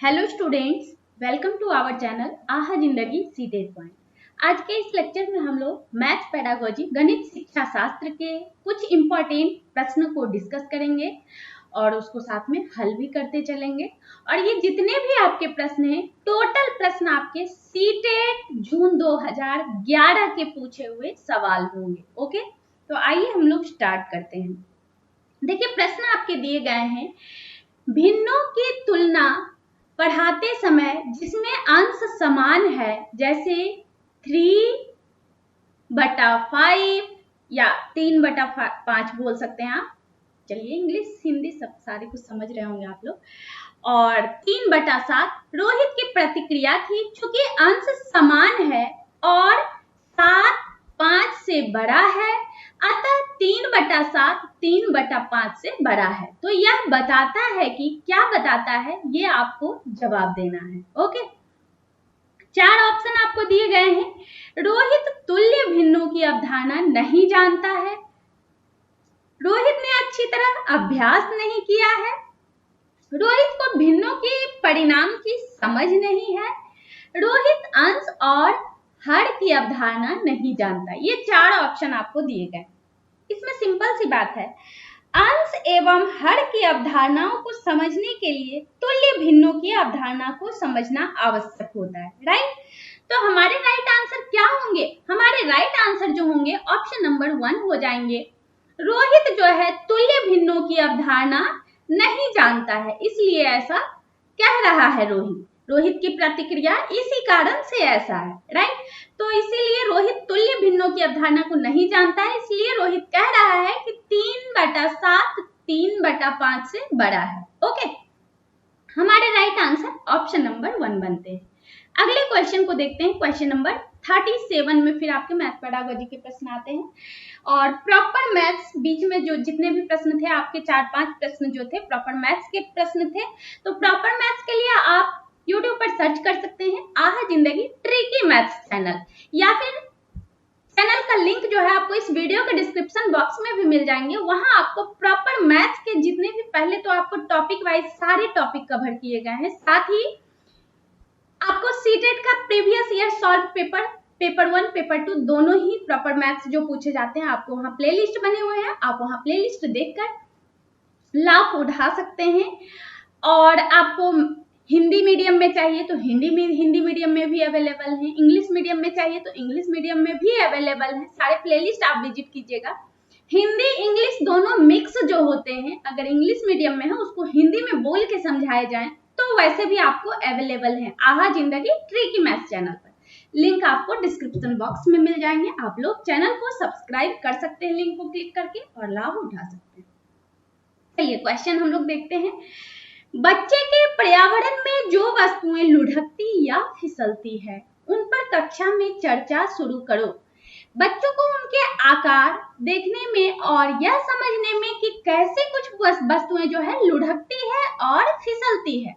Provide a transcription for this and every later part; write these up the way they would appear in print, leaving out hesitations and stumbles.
Hello students, welcome to our channel Aha Zindagi seated point. आज के इस लेक्चर में हम लोग मैथ्स पेडागोजी गणित शिक्षा शास्त्र के कुछ इम्पोर्टेंट प्रश्न को डिस्कस करेंगे और उसको साथ में हल भी करते चलेंगे। और ये जितने भी आपके प्रश्न हैं, टोटल प्रश्न आपके सीटेड जून 2011 के पूछे हुए सवाल होंगे। ओके, तो आइए हम लोग स्टार्ट करते हैं। देखिए, प्रश्न आपके दिए गए हैं, भिन्नों की तुलना पढ़ाते समय जिसमें अंश समान है, जैसे 3/5 या 3/5 बोल सकते हैं आप। चलिए, इंग्लिश हिंदी सब सारे कुछ समझ रहे होंगे आप लोग। और 3/7 रोहित की प्रतिक्रिया थी, चूंकि अंश समान है और 7 5 से बड़ा है, अतः 3/7 3/5 से बड़ा है। तो यह बताता है कि क्या बताता है, ये आपको जवाब देना है। ओके, 4 ऑप्शन आपको दिए गए हैं। रोहित तुल्य भिन्नों की अवधारणा नहीं जानता है, रोहित ने अच्छी तरह अभ्यास नहीं किया है, रोहित को भिन्नों के परिणाम की समझ नहीं है, रोहित अंश और हर की अवधारणा नहीं जानता। ये 4 ऑप्शन आपको दिए गए। इसमें सिंपल सी बात है, अंश एवं हर की अवधारणाओं को समझने के लिए तुल्य भिन्नों की अवधारणा को समझना आवश्यक होता है, राइट। तो हमारे राइट आंसर क्या होंगे? हमारे राइट आंसर जो होंगे ऑप्शन नंबर 1 हो जाएंगे। रोहित जो है तुल्य भिन्नों की अवधारणा नहीं जानता है, इसलिए ऐसा कह रहा है। रोहित की प्रतिक्रिया इसी कारण से ऐसा है, राइट। तो इसीलिए रोहित तुल्य भिन्नों की अवधारणा को नहीं जानता है, इसलिए रोहित कह रहा है कि 3/7 3/5 से बड़ा है। ओके, हमारे राइट आंसर ऑप्शन नंबर 1 बनते हैं। अगले क्वेश्चन को देखते हैं। क्वेश्चन नंबर 37 में फिर आपके मैथ पेडागोजी के प्रश्न आते हैं। और प्रॉपर मैथ्स, बीच में जो जितने भी प्रश्न थे आपके 4-5 प्रश्न जो थे प्रॉपर मैथ्स के प्रश्न थे। तो प्रॉपर मैथ्स के लिए आप YouTube पर सर्च कर सकते हैं आहा जिंदगी ट्रिकी मैथ्स चैनल, या फिर चैनल का लिंक जो है आपको इस वीडियो के डिस्क्रिप्शन बॉक्स में भी मिल जाएंगे। वहां आपको प्रॉपर मैथ्स के जितने भी, पहले तो आपको टॉपिक वाइज सारे टॉपिक कवर किए गए हैं, साथ ही आपको सीटेट का previous year solve paper 1 paper 2 दोनों ही प्रॉपर मैथ्स जो पूछे जाते हैं आपको वहां प्लेलिस्ट बने हुए हैं। आप वहां प्लेलिस्ट देखकर लाभ उठा सकते हैं। और आपको हिंदी मीडियम में चाहिए तो हिंदी मीडियम में भी अवेलेबल है, इंग्लिश मीडियम में चाहिए तो इंग्लिश मीडियम में भी अवेलेबल है। सारे प्लेलिस्ट आप विजिट कीजिएगा। हिंदी इंग्लिश दोनों मिक्स जो होते हैं, अगर इंग्लिश मीडियम में है उसको हिंदी में बोल के समझाए जाए तो वैसे भी आपको अवेलेबल है आहा जिंदगी ट्रिकी मैथ्स चैनल पर। लिंक आपको डिस्क्रिप्शन बॉक्स में मिल जाएंगे। आप लोग चैनल को सब्सक्राइब कर सकते हैं लिंक को क्लिक करके और लाभ उठा सकते हैं। चलिए, क्वेश्चन हम लोग देखते हैं। बच्चे के पर्यावरण में जो वस्तुएं लुढ़कती या फिसलती है उन पर कक्षा में चर्चा शुरू करो। बच्चों को उनके आकार देखने में और यह समझने में कि कैसे कुछ वस्तुएं जो है लुढ़कती है और फिसलती है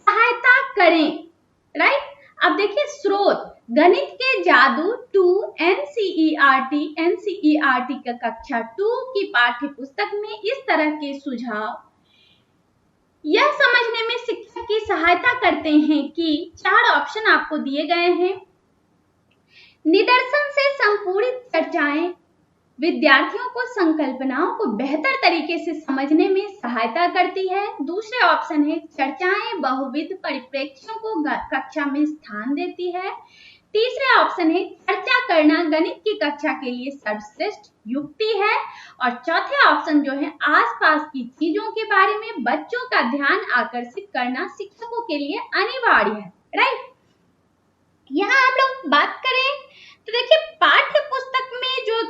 सहायता करें, राइट। अब देखिए, स्रोत गणित के जादू 2 NCERT का कक्षा 2 की पाठ्य पुस्तक में इस तरह के सुझाव यह समझने में शिक्षक की सहायता करते हैं कि 4 ऑप्शन आपको दिए गए हैं। निदर्शन से संपूर्ण चर्चाएं विद्यार्थियों को संकल्पनाओं को बेहतर तरीके से समझने में सहायता करती है। दूसरे ऑप्शन है, चर्चाएं बहुविध परिप्रेक्ष्यों को कक्षा में स्थान देती है। तीसरे ऑप्शन है, चर्चा करना गणित की कक्षा के लिए सर्वश्रेष्ठ युक्ति है। और चौथे ऑप्शन जो है, आसपास की चीजों के बारे में बच्चों का ध्यान आकर्षित करना शिक्षकों के लिए अनिवार्य है, राइट। यहाँ हम लोग बात करें तो देखिए, पाठ्य पुस्तक में जो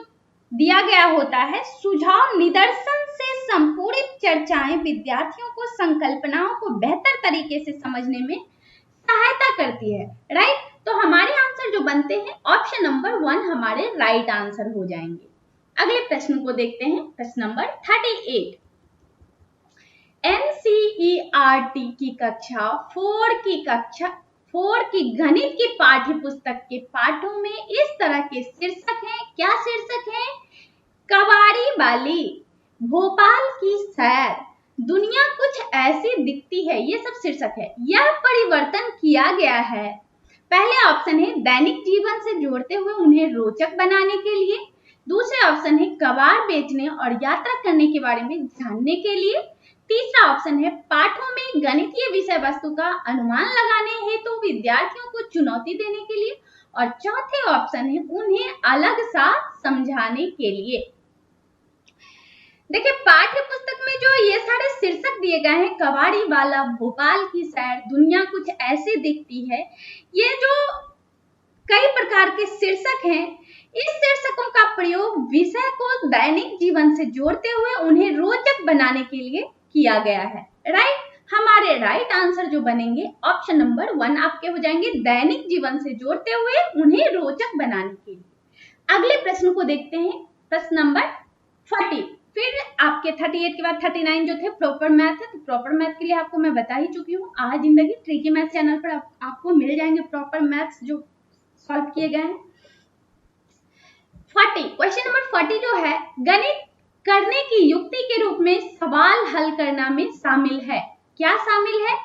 दिया गया होता है सुझाव निदर्शन से संपूर्ण चर्चाएं विद्यार्थियों को संकल्पनाओं को बेहतर तरीके से समझने में सहायता करती है, राइट। तो हमारे आंसर जो बनते हैं ऑप्शन नंबर 1 हमारे राइट आंसर हो जाएंगे। अगले प्रश्न को देखते हैं। प्रश्न नंबर 38, NCERT की कक्षा 4 की गणित की पाठ्य पुस्तक के पाठों में इस तरह के शीर्षक हैं। क्या शीर्षक हैं? कबाड़ी वाली, भोपाल की सैर, दुनिया कुछ ऐसी दिखती है, ये सब शीर्षक है। यह परिवर्तन किया गया है। पहले ऑप्शन है दैनिक जीवन से जोड़ते हुए उन्हें रोचक बनाने के लिए। दूसरे ऑप्शन है कबाड़ बेचने और यात्रा करने के बारे में जानने के लिए। तीसरा ऑप्शन है पाठों में गणितीय विषय वस्तु का अनुमान लगाने हेतु तो विद्यार्थियों को चुनौती देने के लिए। और चौथे ऑप्शन है उन्हें अलग सा समझाने के लिए। देखिए पाठ्य पुस्तक में जो ये सारे शीर्षक दिए गए हैं, कबाड़ी वाला, भोपाल की सैर, दुनिया कुछ ऐसी दिखती है, ये जो कई प्रकार के शीर्षक हैं, इस शीर्षकों का प्रयोग विषय को दैनिक जीवन से जोड़ते हुए उन्हें रोचक बनाने के लिए किया गया है। राइट, हमारे राइट आंसर जो बनेंगे ऑप्शन नंबर 1 आपके हो जाएंगे, दैनिक जीवन से जोड़ते हुए उन्हें रोचक बनाने के लिए। अगले प्रश्न को देखते हैं, प्रश्न नंबर 40। फिर आपके 38 के बाद 39 जो थे प्रॉपर मैथ है, तो प्रॉपर मैथ के लिए आपको मैं बता ही चुकी हूँ, आज जिंदगी ट्रिकी मैथ चैनल पर आपको मिल जाएंगे प्रॉपर मैथ्स जो सॉल्व किए गए हैं। 40 क्वेश्चन नंबर 40 जो है, गणित करने की युक्ति के रूप में सवाल हल करना में शामिल है। क्या शामिल है?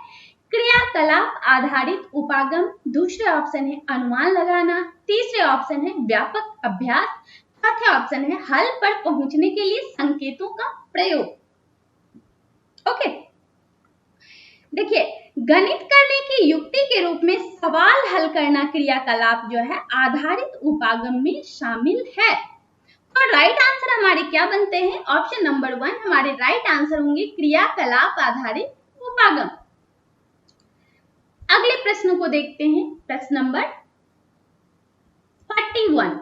क्रियाकलाप आधारित उपागम। दूसरे ऑप्शन है अनुमान लगाना। तीसरे ऑप्शन है व्यापक अभ्यास। चौथे ऑप्शन है हल पर पहुंचने के लिए संकेतों का प्रयोग। ओके, देखिए गणित करने की युक्ति के रूप में सवाल हल करना क्रियाकलाप जो है आधारित उपागम में शामिल है। तो राइट आंसर हमारे क्या बनते हैं? ऑप्शन नंबर 1 हमारे राइट आंसर होंगे क्रियाकलाप आधारित उपागम। अगले प्रश्न को देखते हैं, प्रश्न नंबर 41।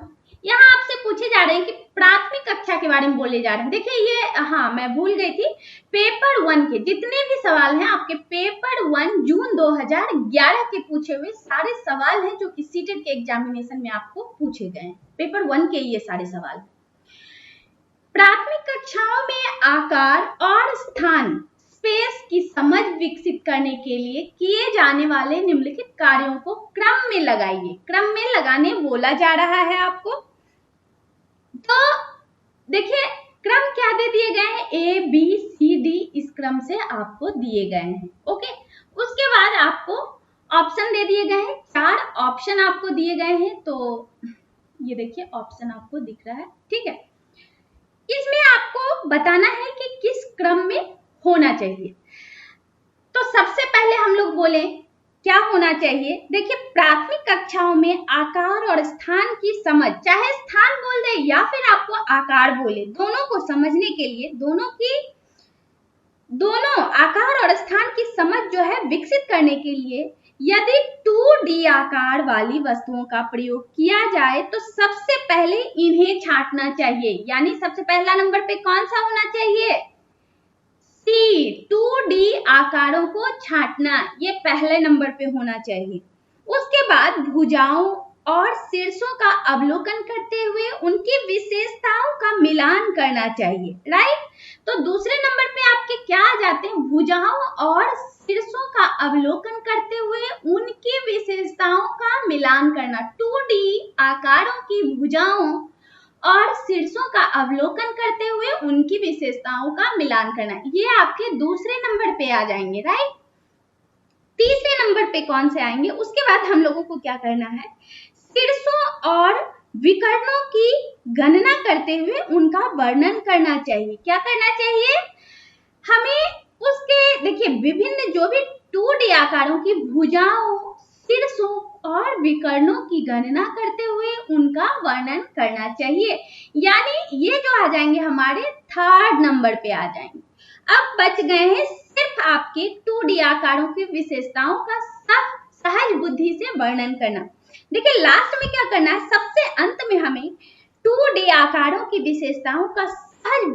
यहाँ आपसे पूछे जा रहे हैं कि प्राथमिक कक्षा के बारे में बोले जा रहे हैं। देखिए ये मैं भूल गई थी, पेपर 1 के जितने भी सवाल हैं आपके पेपर 1 जून 2011 के पूछे हुए सारे सवाल हैं जो कि सीटेट के एग्जामिनेशन में आपको पूछे गए हैं। पेपर 1 के ये सारे सवाल। प्राथमिक कक्षाओं में आकार और स्थान स्पेस की समझ विकसित करने के लिए किए जाने वाले निम्नलिखित कार्यों को क्रम में लगाइए। क्रम में लगाने बोला जा रहा है आपको। तो देखिए क्रम क्या दे दिए गए हैं? A, B, C, D इस क्रम से आपको दिए गए हैं। ओके, उसके बाद आपको ऑप्शन दे दिए गए हैं, 4 ऑप्शन आपको दिए गए हैं। तो ये देखिए ऑप्शन आपको दिख रहा है, ठीक है। इसमें आपको बताना है कि किस क्रम में होना चाहिए। तो सबसे पहले हम लोग बोले क्या होना चाहिए? देखिए प्राथमिक कक्षाओं में आकार और स्थान की समझ, चाहे स्थान बोल दे या फिर आपको आकार बोले, दोनों को समझने के लिए दोनों आकार और स्थान की समझ जो है विकसित करने के लिए यदि 2D आकार वाली वस्तुओं का प्रयोग किया जाए तो सबसे पहले इन्हें छांटना चाहिए। यानी सबसे पहला नंबर पे कौन सा होना चाहिए? C, 2D आकारों को छांटना, ये पहले नंबर पे होना चाहिए। उसके बाद भुजाओं और शीर्षों का अवलोकन करते हुए उनकी विशेषताओं का मिलान करना चाहिए। राइट, तो दूसरे नंबर पे आपके क्या आ जाते हैं? भुजाओं और शीर्षों का अवलोकन करते हुए उनकी विशेषताओं का मिलान करना। 2D आकारों की भुजाओं और शीर्षों का अवलोकन करते हुए उनकी विशेषताओं का मिलान करना, ये आपके दूसरे नंबर पे आ जाएंगे। राइट, तीसरे नंबर पे कौन से आएंगे? उसके बाद हम लोगों को क्या करना है? शीर्षों और विकर्णों की गणना करते हुए उनका वर्णन करना चाहिए। क्या करना चाहिए हमें? उसके देखिए विभिन्न जो भी 2D आकारों की भुजाओं, शीर्षों और विकर्णों की गणना करते हुए उनका वर्णन करना चाहिए। यानी ये जो आ जाएंगे हमारे थर्ड नंबर पे आ जाएंगे। अब बच गए हैं सिर्फ आपके 2D आकारों की विशेषताओं का सहज बुद्धि से वर्णन करना। देखिए लास्ट में क्या करना है? सबसे अंत में हमें 2D आकारों की विशेषताओं का सहज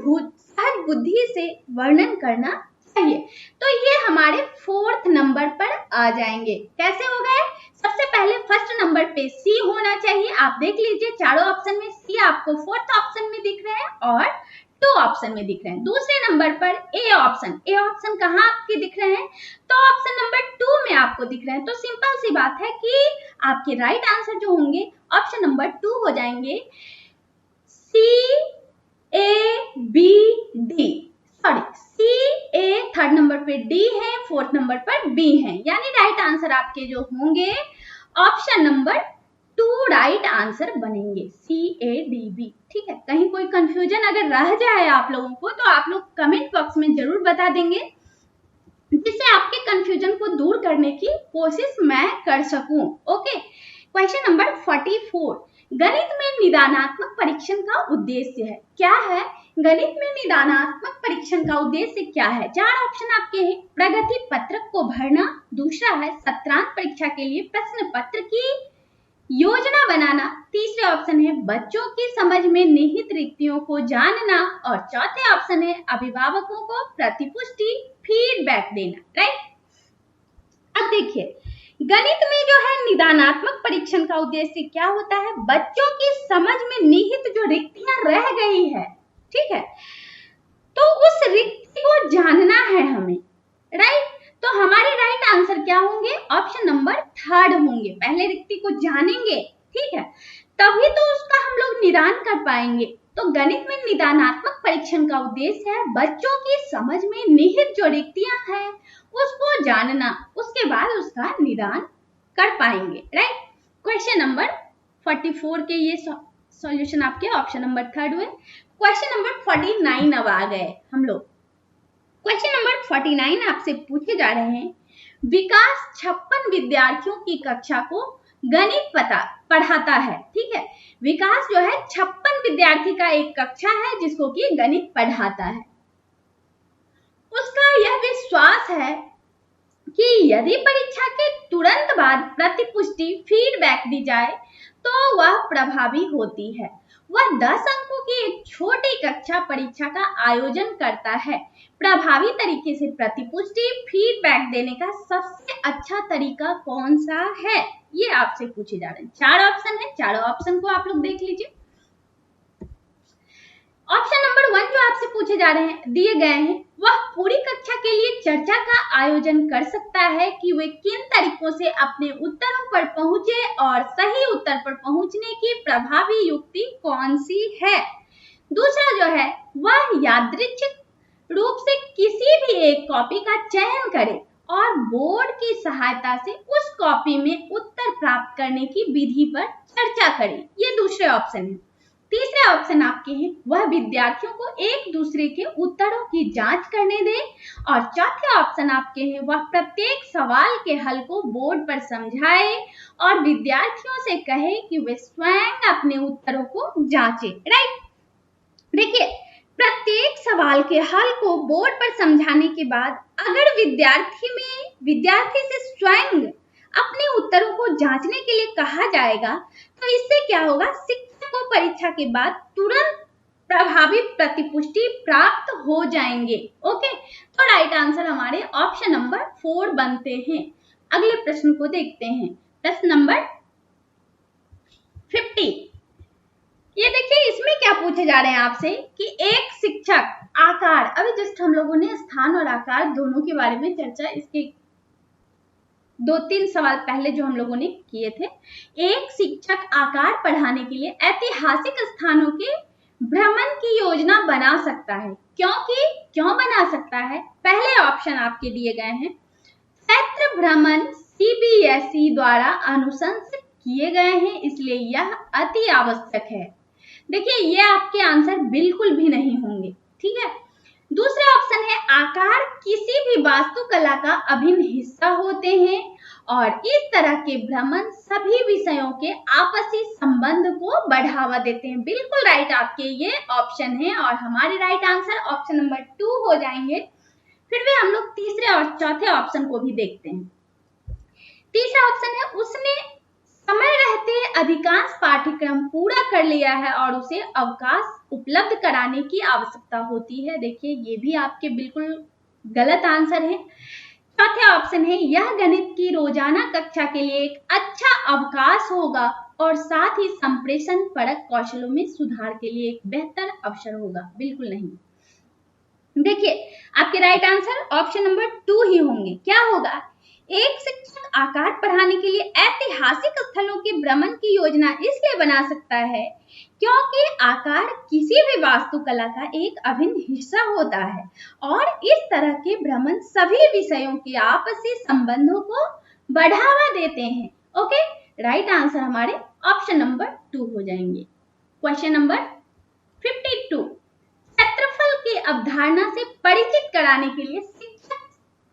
बुद्धि से वर्णन करना चाहिए। तो ये हमारे 4th नंबर पर आ जाएंगे। कैसे हो गए? सबसे पहले फर्स्ट नंबर पे C होना चाहिए। आप देख लीजिए चारों ऑप्शन में C आपको 4th ऑप्शन में दिख रहे हैं और 2 ऑप्शन में दिख रहे हैं। दूसरे नंबर पर A ऑप्शन कहाँ आपके दिख रहे हैं? तो ऑप्शन नंबर 2 में आपको दिख रहे हैं। तो सिंपल सी बात है कि आपके राइट आंसर जो होंगे ऑप्शन नंबर 2 हो जाएंगे, C, A, B, D। Sorry C, A, third number पे डी है, फोर्थ नंबर पर बी है, यानी राइट आंसर आपके जो होंगे ऑप्शन नंबर 2 राइट आंसर बनेंगे, सी, ए, डी, बी। ठीक है, कहीं कोई कंफ्यूजन अगर रह जाए आप लोगों को तो आप लोग कमेंट बॉक्स में जरूर बता देंगे, जिससे आपके कंफ्यूजन को दूर करने की कोशिश मैं कर सकूं। ओके, क्वेश्चन नंबर 44, गणित में निदानात्मक परीक्षण का उद्देश्य है क्या है? गणित में निदानात्मक परीक्षण का उद्देश्य क्या है? 4 ऑप्शन आपके हैं। प्रगति पत्रक को भरना, दूसरा है सत्रांत परीक्षा के लिए प्रश्न पत्र की योजना बनाना, तीसरे ऑप्शन है बच्चों की समझ में निहित रिक्तियों को जानना, और चौथे ऑप्शन है अभिभावकों को प्रतिपुष्टि फीडबैक देना। राइट, अब देखिए गणित में जो है निदानात्मक परीक्षण का उद्देश्य क्या होता है? बच्चों की समझ में निहित जो रिक्तियां रह गई है, ठीक है, तो उस रिक्ति को जानना है हमें। राइट, तो हमारे राइट आंसर क्या होंगे? ऑप्शन नंबर 3 होंगे। पहले रिक्ति को जानेंगे, ठीक है, तभी तो उसका हम लोग निदान कर पाएंगे। तो गणित में निदानात्मक परीक्षण का उद्देश्य है बच्चों की समझ में निहित जो रिक्तियां हैं उसको जानना, उसके बाद उसका निदान कर पाएंगे। राइट, क्वेश्चन नंबर 44 के ये सॉल्यूशन आपके ऑप्शन नंबर 3 हुए। क्वेश्चन नंबर 49 अब आ गए हम लोग। क्वेश्चन नंबर 49 आपसे पूछे जा रहे हैं, विकास 56 विद्यार्थियों की कक्षा को गणित पढ़ाता है। ठीक है, विकास जो है 56 विद्यार्थी का एक कक्षा है जिसको कि गणित पढ़ाता है। उसका यह विश्वास है कि यदि परीक्षा के तुरंत बाद प्रतिपुष्टि फीडबैक दी जाए तो वह प्रभावी होती है। वह 10 अंकों की एक छोटी कक्षा परीक्षा का आयोजन करता है। प्रभावी तरीके से प्रतिपुष्टि फीडबैक देने का सबसे अच्छा तरीका कौन सा है? ये आपसे पूछे जा रहे हैं। 4 ऑप्शन है, चारों ऑप्शन को आप लोग देख लीजिए। ऑप्शन नंबर 1 जो आपसे पूछे जा रहे हैं, दिए गए हैं, वह पूरी कक्षा के लिए चर्चा का आयोजन कर सकता है कि वे किन तरीकों से अपने उत्तरों पर पहुंचे और सही उत्तर पर पहुंचने की प्रभावी युक्ति कौन सी है। दूसरा जो है, वह यादृच्छिक रूप से किसी भी एक कॉपी का चयन करे और बोर्ड की सहायता से उस कॉपी में उत्तर प्राप्त करने की विधि पर चर्चा करे। ये दूसरे ऑप्शन है। तीसरे ऑप्शन आपके हैं, वह विद्यार्थियों को एक दूसरे के उत्तरों की जांच करने दे, और चौथे ऑप्शन आपके हैं, वह प्रत्येक सवाल के हल को बोर्ड पर समझाए और विद्यार्थियों से कहे कि वे स्वयं अपने उत्तरों को जांचें। राइट, देखिए प्रत्येक सवाल के हल को बोर्ड पर समझाने के बाद अगर विद्यार्थी से स्वयं अपने उत्तरों को जांचने के लिए कहा जाएगा तो इससे क्या होगा, शिक्षक को परीक्षा के बाद तुरंत प्रभावी प्रतिपुष्टि प्राप्त हो जाएंगे। ओके, तो राइट आंसर हमारे ऑप्शन नंबर 4 बनते हैं। अगले प्रश्न को देखते हैं, प्रश्न नंबर 50। ये देखिए इसमें क्या पूछे जा रहे हैं आपसे कि एक शिक्षक आकार, अभी जस्ट हम लोगों ने स्थान और आकार दोनों के बारे में चर्चा इसके 2-3 सवाल पहले जो हम लोगों ने किए थे। एक शिक्षक आकार पढ़ाने के लिए ऐतिहासिक स्थानों के भ्रमण की योजना बना सकता है। क्यों बना सकता है? पहले ऑप्शन आपके दिए गए हैं, क्षेत्र भ्रमण सीबीएसई द्वारा अनुशंसित किए गए हैं इसलिए यह अति आवश्यक है। देखिए ये आपके आंसर बिल्कुल भी नहीं होंगे। ठीक है, दूसरे ऑप्शन है, आकार किसी भी वास्तुकला का अभिन्न हिस्सा होते हैं और इस तरह के भ्रमण सभी विषयों के आपसी संबंध को बढ़ावा देते हैं। बिल्कुल राइट आपके ये ऑप्शन है और हमारे राइट आंसर ऑप्शन नंबर 2 हो जाएंगे। फिर भी हम लोग तीसरे और चौथे ऑप्शन को भी देखते हैं। तीसरा ऑप्शन है, उसने समय रहते अधिकांश पाठ्यक्रम पूरा कर लिया है और उसे अवकाश उपलब्ध कराने की आवश्यकता होती है। देखिए ये भी आपके बिल्कुल गलत आंसर है। चौथे ऑप्शन है, यह गणित की रोजाना कक्षा के लिए एक अच्छा अवकाश होगा और साथ ही संप्रेषण परक कौशलों में सुधार के लिए एक बेहतर अवसर होगा। बिल्कुल नहीं। देखिए आपके राइट आंसर ऑप्शन नंबर 2 ही होंगे। क्या होगा, एक शिक्षक आकार बढ़ाने के लिए ऐतिहासिक स्थलों के भ्रमण की योजना इसलिए बना सकता है क्योंकि आकार किसी भी वास्तुकला का एक अभिन्न हिस्सा होता है और इस तरह के भ्रमण सभी विषयों के आपसी संबंधों को बढ़ावा देते हैं। ओके, राइट आंसर हमारे ऑप्शन नंबर 2 हो जाएंगे। क्वेश्चन नंबर 52, क्षेत्रफल की अवधारणा से परिचित कराने के लिए शिक्षक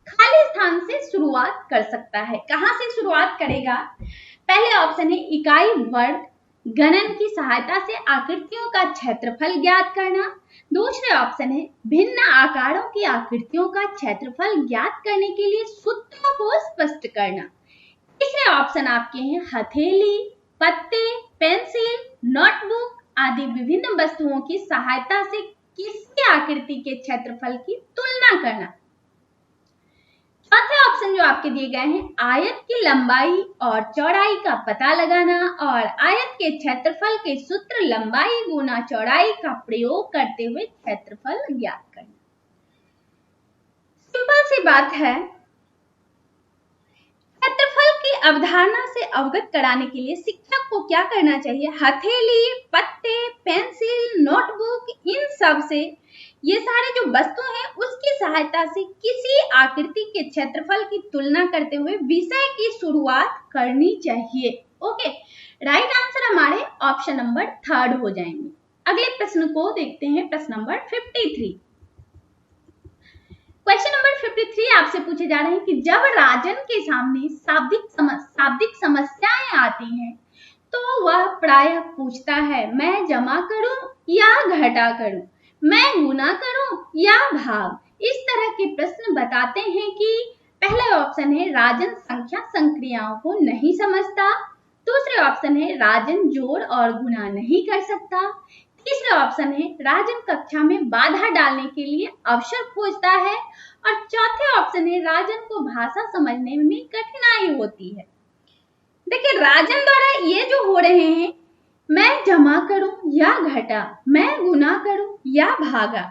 खाली स्थान से शुरुआत कर सकता है। कहां से शुरुआत करेगा? पहले ऑप्शन है इकाई वर्ग गणन की सहायता से आकृतियों का क्षेत्रफल ज्ञात करना। दूसरे ऑप्शन है भिन्न आकारों की आकृतियों का क्षेत्रफल ज्ञात करने के लिए सूत्रों को स्पष्ट करना। तीसरे ऑप्शन आपके हैं हथेली, पत्ते, पेंसिल, नोटबुक आदि विभिन्न वस्तुओं की सहायता से किसी आकृति के क्षेत्रफल की तुलना करना। चौथे ऑप्शन जो आपके दिए गए हैं आयत की लंबाई और चौड़ाई का पता लगाना और आयत के क्षेत्रफल के सूत्र लंबाई गुना चौड़ाई का प्रयोग करते हुए क्षेत्रफल ज्ञात करना। सिंपल सी बात है, क्षेत्रफल की अवधारणा से अवगत कराने के लिए शिक्षक को क्या करना चाहिए? हथेली, पत्ते, पेंसिल, नोटबुक, इन सब से ये सारे जो वस्तु हैं उसकी सहायता से किसी आकृति के क्षेत्रफल की तुलना करते हुए विषय की शुरुआत करनी चाहिए। ओके, राइट आंसर हमारे ऑप्शन नंबर 3 हो जाएंगे। अगले प्रश्न को देखते हैं, प्रश्न नंबर 53। क्वेश्चन नंबर 53 आपसे पूछे जा रहे हैं कि जब राजन के सामने शाब्दिक समस्याएं आती हैं तो वह प्रायः पूछता है मैं जमा करूं या घटा करूं, मैं गुना करूं या भाग। इस तरह के प्रश्न बताते हैं कि पहला ऑप्शन है राजन संख्या संक्रियाओं को नहीं समझता। दूसरे ऑप्शन है राजन जोड़ और गुणा नहीं कर सकता। तीसरा ऑप्शन है राजन कक्षा में बाधा डालने के लिए अवसर खोजता है और चौथे ऑप्शन है राजन को भाषा समझने में कठिनाई होती है। देखिए राजन द्वारा ये जो हो रहे हैं मैं जमा करूं या घटा, मैं गुना करूं या भागा,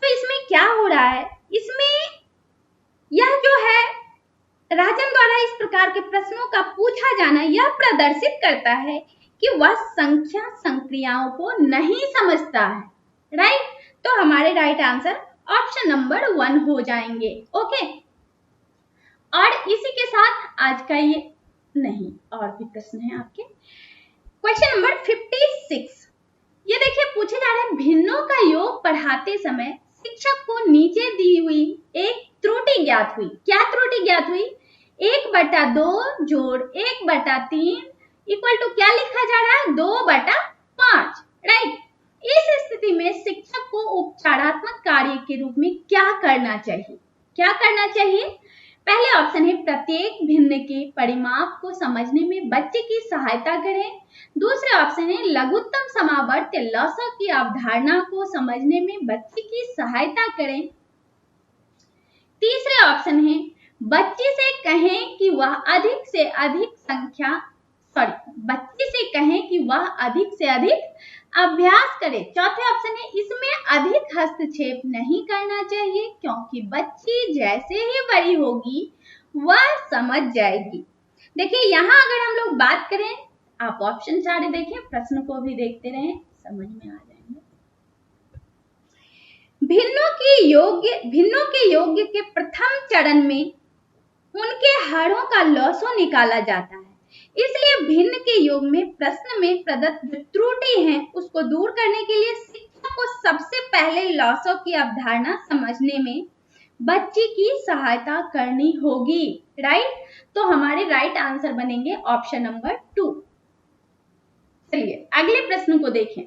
तो इसमें क्या हो रहा है? इसमें यह जो है राजन द्वारा इस प्रकार के प्रश्नों का पूछा जाना यह प्रदर्शित करता है कि वह संख्या संक्रियाओं को नहीं समझता है। राइट, तो हमारे राइट आंसर ऑप्शन नंबर 1 हो जाएंगे। ओके, और इसी के साथ आज का ये नहीं और भी प्रश्न है आपके। क्वेश्चन नंबर 56, ये देखिए पूछे जा रहे हैं भिन्नों का योग पढ़ाते समय शिक्षक को नीचे दी हुई एक त्रुटि ज्ञात हुई। क्या त्रुटि ज्ञात हुई? 1/2 जोड़ 1/3 इक्वल टू क्या लिखा जा रहा है? 2/5। राइट, इस स्थिति में शिक्षक को उपचारात्मक कार्य के रूप में क्या करना चाहिए? क्या करना चाहिए? पहले ऑप्शन है प्रत्येक भिन्न के परिमाप को समझने में बच्चे की सहायता करें। दूसरे ऑप्शन है लघुत्तम समावर्त्य लसक की अवधारणा को समझने में बच्चे की सहायता करें। तीसरे ऑप्शन है बच्चे से कहें कि वह अधिक से अधिक अभ्यास करे। चौथे ऑप्शन है इसमें अधिक हस्तक्षेप नहीं करना चाहिए क्योंकि बच्ची जैसे ही बड़ी होगी वह समझ जाएगी। देखिए यहाँ अगर हम लोग बात करें, आप ऑप्शन सारे देखें, प्रश्न को भी देखते रहें, समझ में आ जाएंगे। भिन्नों के योग्य के प्रथम चरण में उनके हाड़ों का लौसो निकाला जाता है, इसलिए भिन्न के योग में प्रश्न में प्रदत्त जो त्रुटि है उसको दूर करने के लिए शिक्षक को सबसे पहले लौसो की अवधारणा समझने में बच्ची की सहायता करनी होगी। राइट, तो हमारे राइट आंसर बनेंगे ऑप्शन नंबर 2। चलिए अगले प्रश्न को देखें।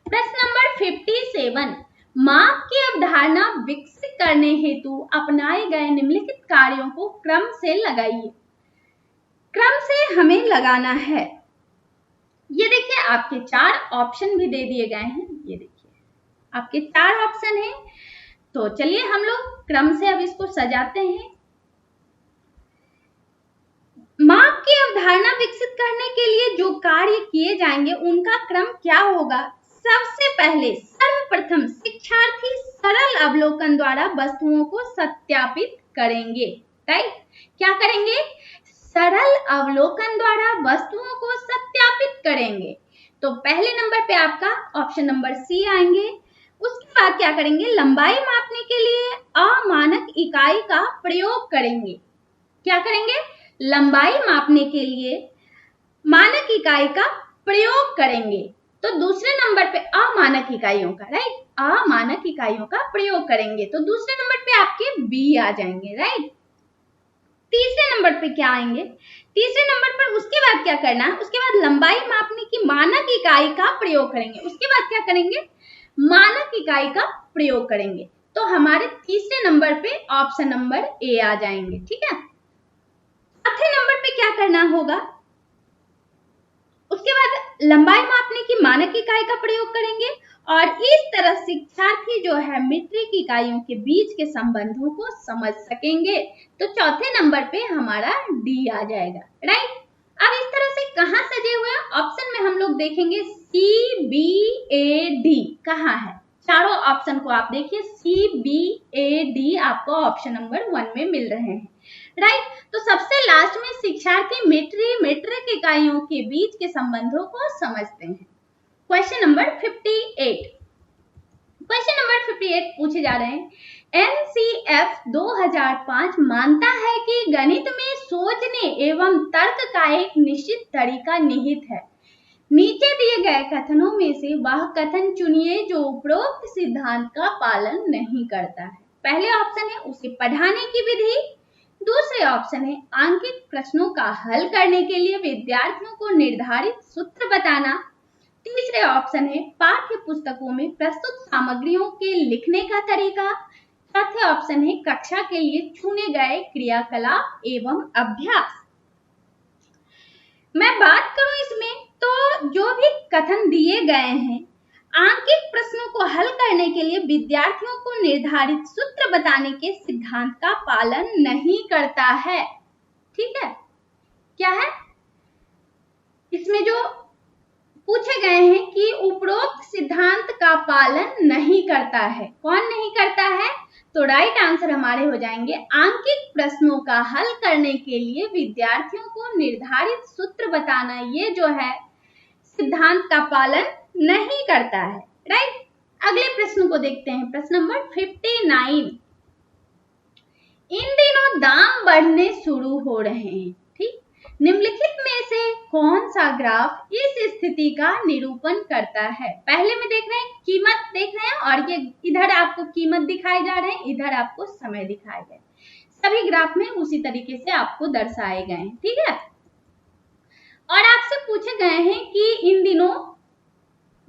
प्रश्न नंबर 57, माप की अवधारणा विकसित करने हेतु अपनाए गए निम्नलिखित कार्यों को क्रम से लगाइए। क्रम से हमें लगाना है। ये देखिए आपके 4 ऑप्शन भी दे दिए गए हैं। ये देखिए आपके 4 ऑप्शन हैं, तो चलिए हम लोग क्रम से अब इसको सजाते हैं। माप की अवधारणा विकसित करने के लिए जो कार्य किए जाएंगे उनका क्रम क्या होगा? सबसे पहले सर्वप्रथम शिक्षार्थी सरल अवलोकन द्वारा वस्तुओं को सत्यापित करेंगे। राइट। क्या करेंगे? सरल अवलोकन द्वारा वस्तुओं को सत्यापित करेंगे। तो पहले नंबर पे आपका ऑप्शन नंबर सी आएंगे। उसके बाद क्या करेंगे? लंबाई मापने के लिए अमानक इकाई का प्रयोग करेंगे। क्या करेंगे? लंबाई मापने के लिए मानक इकाई का प्रयोग करेंगे। तो दूसरे नंबर पे अमानक इकाइयों का, राइट, अमानक इकाइयों का प्रयोग करेंगे। तो दूसरे नंबर पे आपके बी आ जाएंगे, राइट। तीसरे नंबर पे क्या आएंगे? तीसरे नंबर पर उसके बाद क्या करना है? उसके बाद लंबाई मापने की मानक इकाई का प्रयोग करेंगे। उसके बाद क्या करेंगे? मानक इकाई का प्रयोग करेंगे। तो हमारे तीसरे नंबर पे ऑप्शन नंबर ए आ जाएंगे, ठीक है। चौथे नंबर पे क्या करना होगा? उसके बाद लंबाई मापने की मानक इकाई का प्रयोग करेंगे और इस तरह शिक्षार्थी जो है मीट्रिक इकाइयों के बीच के संबंधों को समझ सकेंगे। तो चौथे नंबर पे हमारा डी आ जाएगा, राइट। अब इस तरह से कहाँ सजे हुए हैं? ऑप्शन में हम लोग देखेंगे सी बी ए डी कहाँ है। चारों ऑप्शन को आप देखिए, सी बी ए डी आपको ऑप्शन नंबर 1 में मिल रहे हैं, राइट। तो सबसे लास्ट में शिक्षार्थी मीट्रिक इकाइयों के बीच के संबंधों को समझते हैं। Question number 58। क्वेश्चन नंबर 58 पूछे जा रहे हैं, एनसीएफ 2005 मानता है कि गणित में सोचने एवं तर्क का एक निश्चित तरीका निहित है। नीचे दिए गए कथनों में से वह कथन चुनिए जो उपरोक्त सिद्धांत का पालन नहीं करता है। पहले ऑप्शन है उसे पढ़ाने की विधि, दूसरे ऑप्शन है आंकित प्रश्नों का हल करने के लिए विद्यार्थियों को निर्धारित सूत्र बताना, तीसरे ऑप्शन है पाठ्य पुस्तकों में प्रस्तुत सामग्रियों के लिखने का तरीका, चौथे ऑप्शन है कक्षा के लिए चुने गए क्रियाकलाप एवं अभ्यास। मैं बात करूं इसमें तो जो भी कथन दिए गए हैं आंकित प्रश्नों को हल करने के लिए विद्यार्थियों को निर्धारित सूत्र बताने के सिद्धांत का पालन नहीं करता है, ठीक है। क्या है इसमें जो पूछे गए हैं कि उपरोक्त सिद्धांत का पालन नहीं करता है। कौन नहीं करता है? तो राइट आंसर हमारे हो जाएंगे आंकित प्रश्नों का हल करने के लिए विद्यार्थियों को निर्धारित सूत्र बताना, ये जो है सिद्धांत का पालन नहीं करता है, राइट। अगले प्रश्न को देखते हैं, प्रश्न नंबर 59। इन दिनों दाम बढ़ने शुरू हो रहे हैं, ठीक। निम्नलिखित में से कौन सा ग्राफ इस स्थिति का निरूपण करता है? पहले में देख रहे हैं कीमत देख रहे हैं और ये इधर आपको कीमत दिखाए जा रहे हैं, इधर आपको समय दिखाए गए। सभी ग्राफ में उसी तरीके से आपको दर्शाए गए हैं, ठीक है। और आपसे पूछे गए हैं कि इन दिनों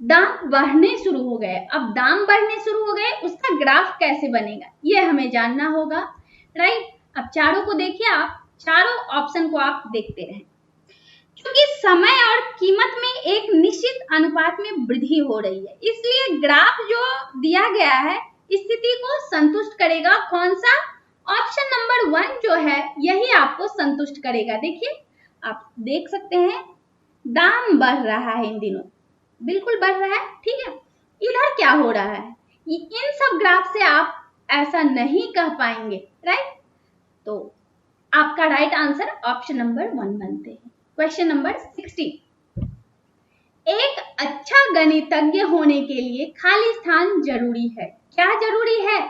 दाम बढ़ने शुरू हो गए। अब दाम बढ़ने शुरू हो गए, उसका ग्राफ कैसे बनेगा ये हमें जानना होगा, राइट। अब चारों को देखिए, आप चारों ऑप्शन को आप देखते रहें। क्योंकि समय और कीमत में एक निश्चित अनुपात में वृद्धि हो रही है, इसलिए ग्राफ जो दिया गया है स्थिति को संतुष्ट करेगा। कौन सा? ऑप्शन नंबर 1 जो है यही आपको संतुष्ट करेगा। देखिए आप देख सकते हैं दाम बढ़ रहा है, इन दिनों बिल्कुल बढ़ रहा है, ठीक है। इधर क्या हो रहा है, इन सब ग्राफ से आप ऐसा नहीं कह पाएंगे, राइट। तो आपका राइट आंसर ऑप्शन नंबर 1 बनते हैं। Question number 60। एक अच्छा गणितज्ञ होने के लिए खाली स्थान जरूरी है। क्या जरूरी है?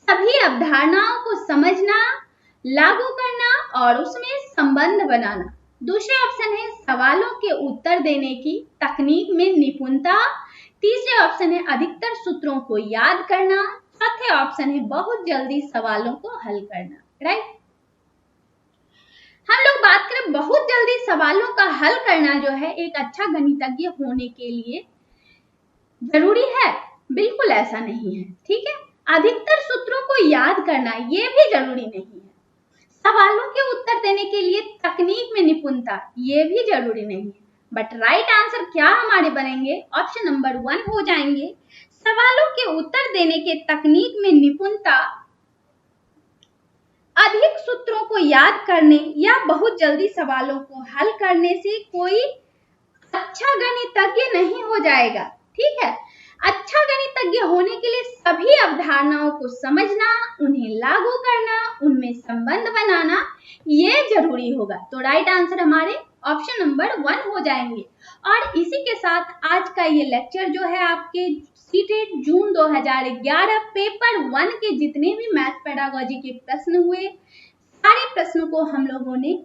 सभी अवधारणाओं को समझना, लागू करना और उसमें संबंध बनाना। दूसरे ऑप्शन है सवालों के उत्तर देने की तकनीक में निपुणता, तीसरे ऑप्शन है अधिकतर सूत्रों को याद करना, चौथे ऑप्शन है बहुत जल्दी सवालों को हल करना, राइट। हम लोग बात करें बहुत जल्दी सवालों का हल करना जो है एक अच्छा गणितज्ञ होने के लिए जरूरी है, बिल्कुल ऐसा नहीं है, ठीक है। अधिकतर सूत्रों को याद करना ये भी जरूरी नहीं है। सवालों के उत्तर देने के लिए तकनीक में निपुणता ये भी जरूरी नहीं है। बट राइट आंसर क्या हमारे बनेंगे? ऑप्शन नंबर 1 हो जाएंगे। सवालों के उत्तर देने के तकनीक में निपुणता, अधिक सूत्रों को याद करने या बहुत जल्दी सवालों को हल करने से कोई अच्छा गणितज्ञ नहीं हो जाएगा, ठीक है। अच्छा गणितज्ञ होने के लिए सभी अवधारणाओं को समझना, उन्हें लागू करना, उनमें संबंध बनाना ये जरूरी होगा। तो राइट आंसर हमारे ऑप्शन नंबर 1 हो जाएंगे। और इसी के साथ आज का ये लेक्चर जो है आपके सीटेट जून 2011 पेपर 1 के जितने भी मैथ पेडागोजी के प्रश्न हुए, सारे प्रश्नों को हम लोगों ने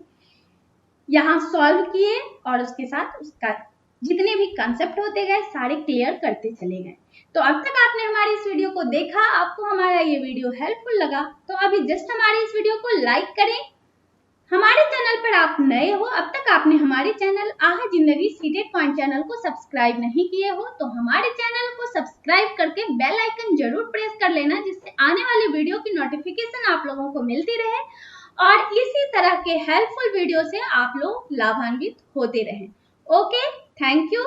यहाँ सॉल्व किए और उसके साथ उसका जितने भी कंसेप्ट होते गए सारे क्लियर करते चले गए। तो अब तक आपने हमारी इस वीडियो को देखा, आपको हमारा ये वीडियो हेल्पफुल लगा तो अभी जस्ट हमारी इस वीडियो को लाइक करें। हमारे चैनल पर आप नए हो, अब तक आपने हमारे चैनल आहा जिंदगी सीटेट पॉइंट चैनल को सब्सक्राइब नहीं किए हो तो हमारे चैनल को सब्सक्राइब करके बेल आइकन जरूर प्रेस कर लेना, जिससे आने वाली वीडियो की नोटिफिकेशन आप लोगों को मिलती रहे और इसी तरह के हेल्पफुल वीडियो से आप लोग लाभान्वित होते रहें। Okay, thank you.